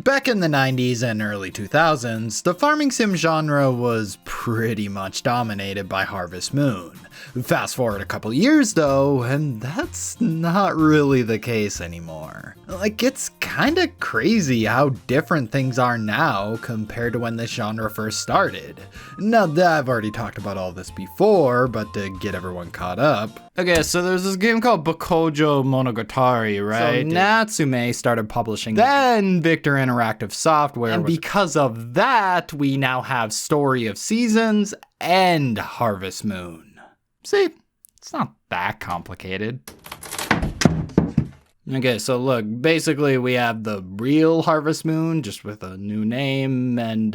Back in the 90s and early 2000s, the farming sim genre was pretty much dominated by Harvest Moon. Fast forward a couple years though, and that's not really the case anymore. Like, it's kinda crazy how different things are now compared to when this genre first started. Now, I've already talked about all this before, but to get everyone caught up. Okay, so there's this game called Bakujo Monogatari, right? So Natsume started publishing, then Victor Interactive Software, and because of that, we now have Story of Seasons and Harvest Moon. See, it's not that complicated. Okay, so look, basically we have the real Harvest Moon, just with a new name, and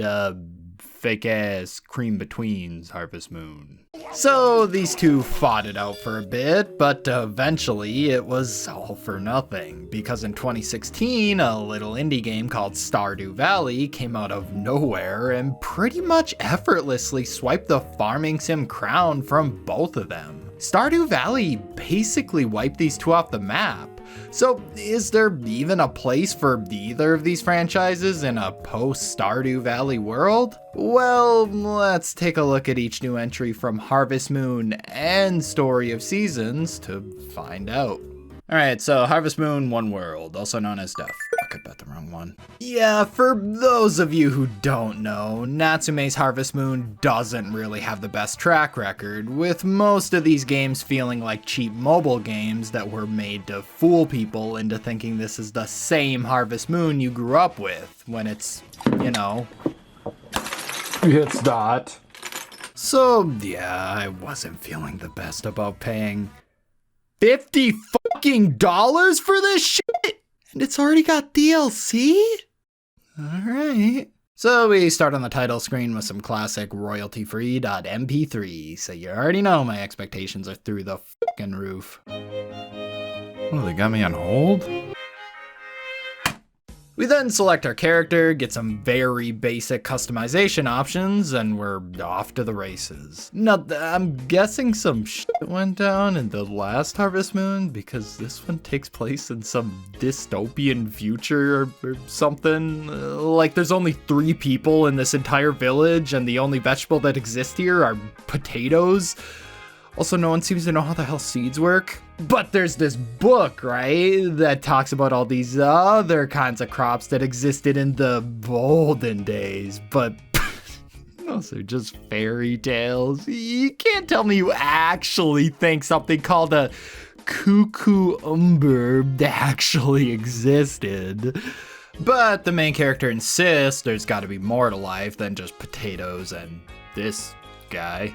fake-ass cream-betweens Harvest Moon. So these two fought it out for a bit, but eventually it was all for nothing, because in 2016, a little indie game called Stardew Valley came out of nowhere and pretty much effortlessly swiped the farming sim crown from both of them. Stardew Valley basically wiped these two off the map. So is there even a place for either of these franchises in a post-Stardew Valley world? Well, let's take a look at each new entry from Harvest Moon and Story of Seasons to find out. Alright, so Harvest Moon One World, also known as Fuck, I bet the wrong one. Yeah, for those of you who don't know, Natsume's Harvest Moon doesn't really have the best track record, with most of these games feeling like cheap mobile games that were made to fool people into thinking this is the same Harvest Moon you grew up with, when it's, you know... It's not. So, yeah, I wasn't feeling the best about paying $50 fucking dollars for this shit? And it's already got DLC? Alright. So we start on the title screen with some classic royalty-free.mp3, so you already know my expectations are through the fucking roof. Oh, they got me on hold? We then select our character, get some very basic customization options, and we're off to the races. Now, I'm guessing some shit went down in the last Harvest Moon, because this one takes place in some dystopian future or something. Like, there's only 3 people in this entire village, and the only vegetable that exists here are potatoes. Also, no one seems to know how the hell seeds work. But there's this book, right, that talks about all these other kinds of crops that existed in the olden days. But those are just fairy tales. You can't tell me you actually think something called a cuckoo actually existed. But the main character insists there's gotta be more to life than just potatoes and this guy.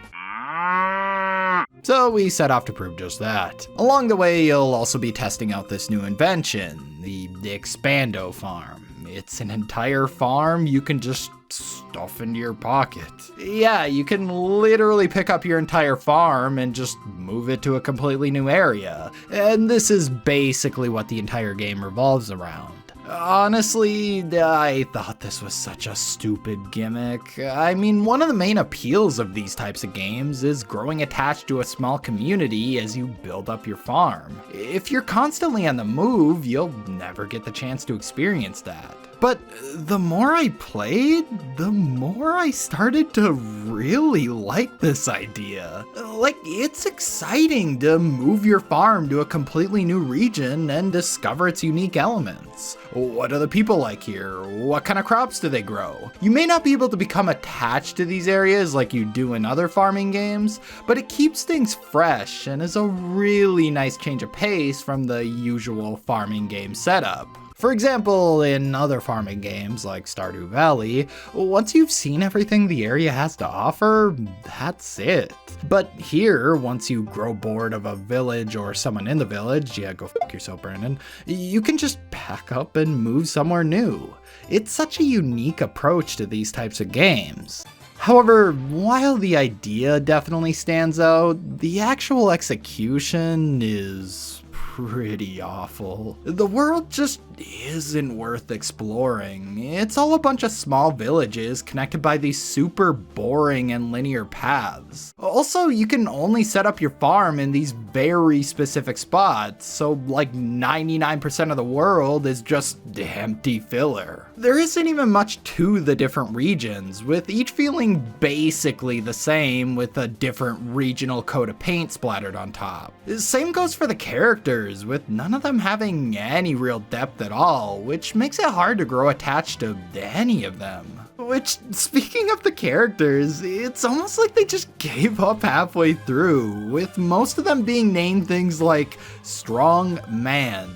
So we set off to prove just that. Along the way, you'll also be testing out this new invention, the Expando Farm. It's an entire farm you can just stuff into your pocket. Yeah, you can literally pick up your entire farm and just move it to a completely new area. And this is basically what the entire game revolves around. Honestly, I thought this was such a stupid gimmick. I mean, one of the main appeals of these types of games is growing attached to a small community as you build up your farm. If you're constantly on the move, you'll never get the chance to experience that. But the more I played, the more I started to really like this idea. Like, it's exciting to move your farm to a completely new region and discover its unique elements. What are the people like here? What kind of crops do they grow? You may not be able to become attached to these areas like you do in other farming games, but it keeps things fresh and is a really nice change of pace from the usual farming game setup. For example, in other farming games like Stardew Valley, once you've seen everything the area has to offer, that's it. But here, once you grow bored of a village or someone in the village, yeah, go fuck yourself, Brandon, you can just pack up and move somewhere new. It's such a unique approach to these types of games. However, while the idea definitely stands out, the actual execution is pretty awful. The world just isn't worth exploring. It's all a bunch of small villages connected by these super boring and linear paths. Also, you can only set up your farm in these very specific spots, so like 99% of the world is just empty filler. There isn't even much to the different regions, with each feeling basically the same with a different regional coat of paint splattered on top. Same goes for the characters, with none of them having any real depth at all, which makes it hard to grow attached to any of them. Which, speaking of the characters, it's almost like they just gave up halfway through, with most of them being named things like strong man,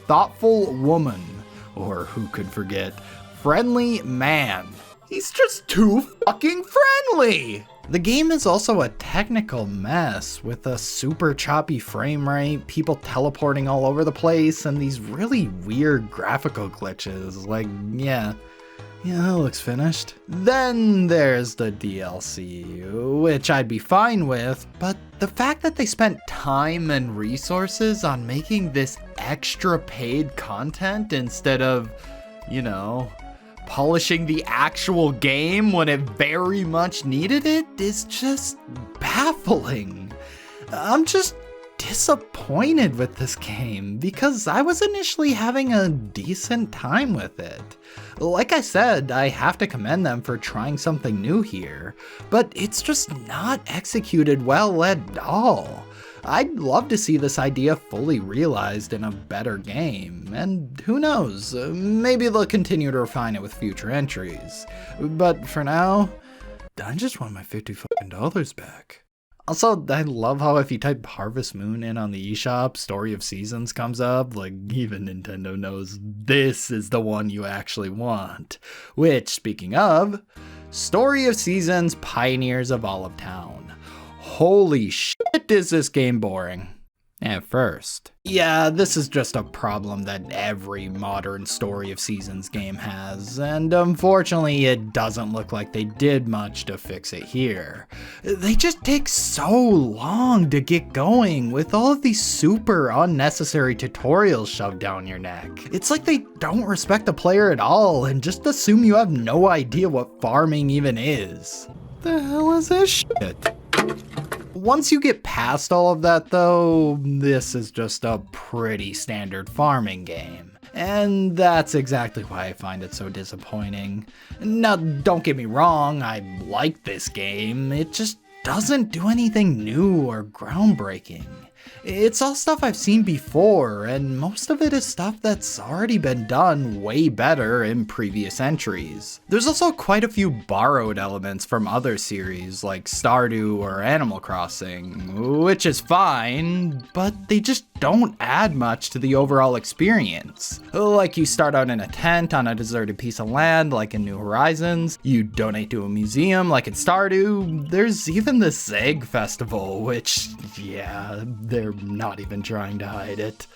thoughtful woman, or who could forget, friendly man. He's just too fucking friendly! The game is also a technical mess, with a super choppy frame rate, people teleporting all over the place, and these really weird graphical glitches. Like, yeah, that looks finished. Then there's the DLC, which I'd be fine with, but the fact that they spent time and resources on making this extra paid content instead of, polishing the actual game when it very much needed it is just baffling. I'm just disappointed with this game because I was initially having a decent time with it. Like I said, I have to commend them for trying something new here, but it's just not executed well at all. I'd love to see this idea fully realized in a better game, and who knows, maybe they'll continue to refine it with future entries. But for now, I just want my $50 back. Also, I love how if you type Harvest Moon in on the eShop, Story of Seasons comes up. Like, even Nintendo knows this is the one you actually want. Which, speaking of, Story of Seasons, Pioneers of Olive Town. Holy shit, is this game boring. At first. Yeah, this is just a problem that every modern Story of Seasons game has, and unfortunately it doesn't look like they did much to fix it here. They just take so long to get going with all of these super unnecessary tutorials shoved down your neck. It's like they don't respect the player at all and just assume you have no idea what farming even is. The hell is this shit? Once you get past all of that though, this is just a pretty standard farming game. And that's exactly why I find it so disappointing. Now, don't get me wrong, I like this game, it just doesn't do anything new or groundbreaking. It's all stuff I've seen before, and most of it is stuff that's already been done way better in previous entries. There's also quite a few borrowed elements from other series like Stardew or Animal Crossing, which is fine, but they just don't add much to the overall experience. Like you start out in a tent on a deserted piece of land like in New Horizons, you donate to a museum like in Stardew, there's even the Zeg Festival, which, yeah, they're not even trying to hide it.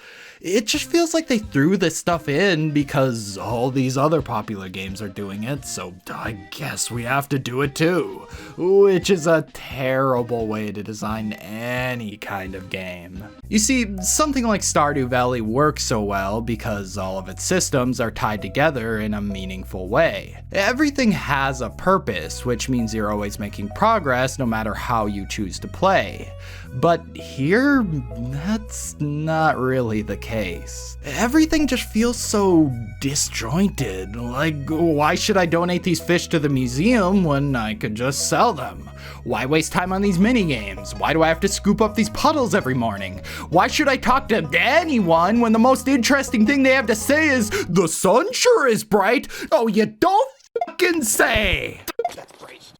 It just feels like they threw this stuff in because all these other popular games are doing it, so I guess we have to do it too. Which is a terrible way to design any kind of game. You see, something like Stardew Valley works so well because all of its systems are tied together in a meaningful way. Everything has a purpose, which means you're always making progress no matter how you choose to play. But here, that's not really the case. Everything just feels so disjointed. Like, why should I donate these fish to the museum when I could just sell them? Why waste time on these minigames? Why do I have to scoop up these puddles every morning? Why should I talk to anyone when the most interesting thing they have to say is, "The sun sure is bright"? Oh, you don't fucking say! That's great.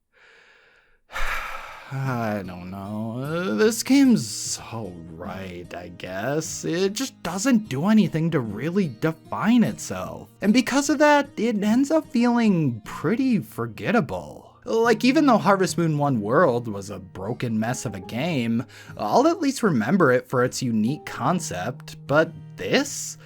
I don't know. This game's alright, I guess. It just doesn't do anything to really define itself. And because of that, it ends up feeling pretty forgettable. Like, even though Harvest Moon 1 World was a broken mess of a game, I'll at least remember it for its unique concept, but this?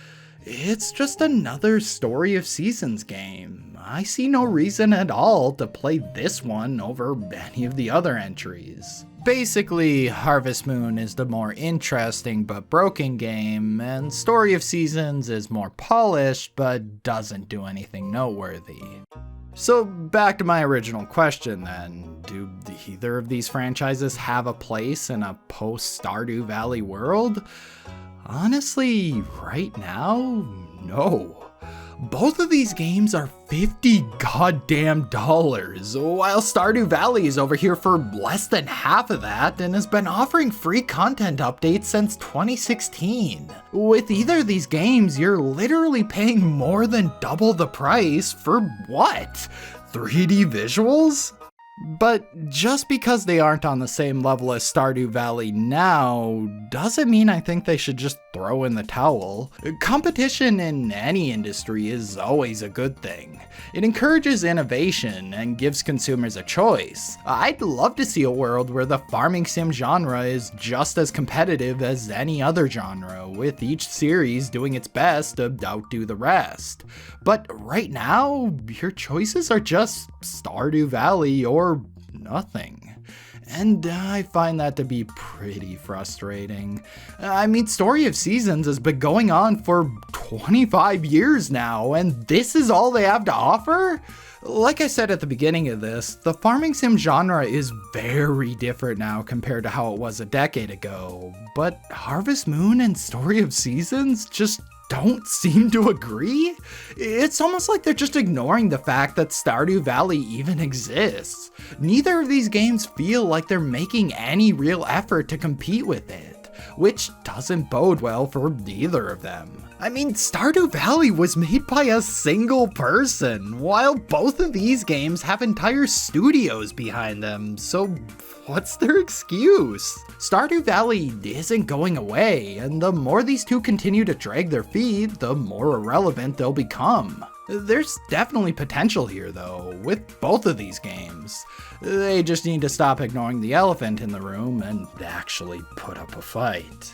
It's just another Story of Seasons game. I see no reason at all to play this one over any of the other entries. Basically, Harvest Moon is the more interesting but broken game, and Story of Seasons is more polished but doesn't do anything noteworthy. So back to my original question then, do either of these franchises have a place in a post-Stardew Valley world? Honestly, right now, no. Both of these games are $50 goddamn dollars, while Stardew Valley is over here for less than half of that and has been offering free content updates since 2016. With either of these games, you're literally paying more than double the price for what? 3D visuals? But just because they aren't on the same level as Stardew Valley now, doesn't mean I think they should just throw in the towel. Competition in any industry is always a good thing. It encourages innovation and gives consumers a choice. I'd love to see a world where the farming sim genre is just as competitive as any other genre, with each series doing its best to outdo the rest. But right now, your choices are just Stardew Valley or nothing. And I find that to be pretty frustrating. I mean, Story of Seasons has been going on for 25 years now, and this is all they have to offer? Like I said at the beginning of this, the farming sim genre is very different now compared to how it was a decade ago, but Harvest Moon and Story of Seasons just don't seem to agree? It's almost like they're just ignoring the fact that Stardew Valley even exists. Neither of these games feel like they're making any real effort to compete with it, which doesn't bode well for either of them. I mean, Stardew Valley was made by a single person, while both of these games have entire studios behind them, so what's their excuse? Stardew Valley isn't going away, and the more these two continue to drag their feet, the more irrelevant they'll become. There's definitely potential here though, with both of these games. They just need to stop ignoring the elephant in the room and actually put up a fight.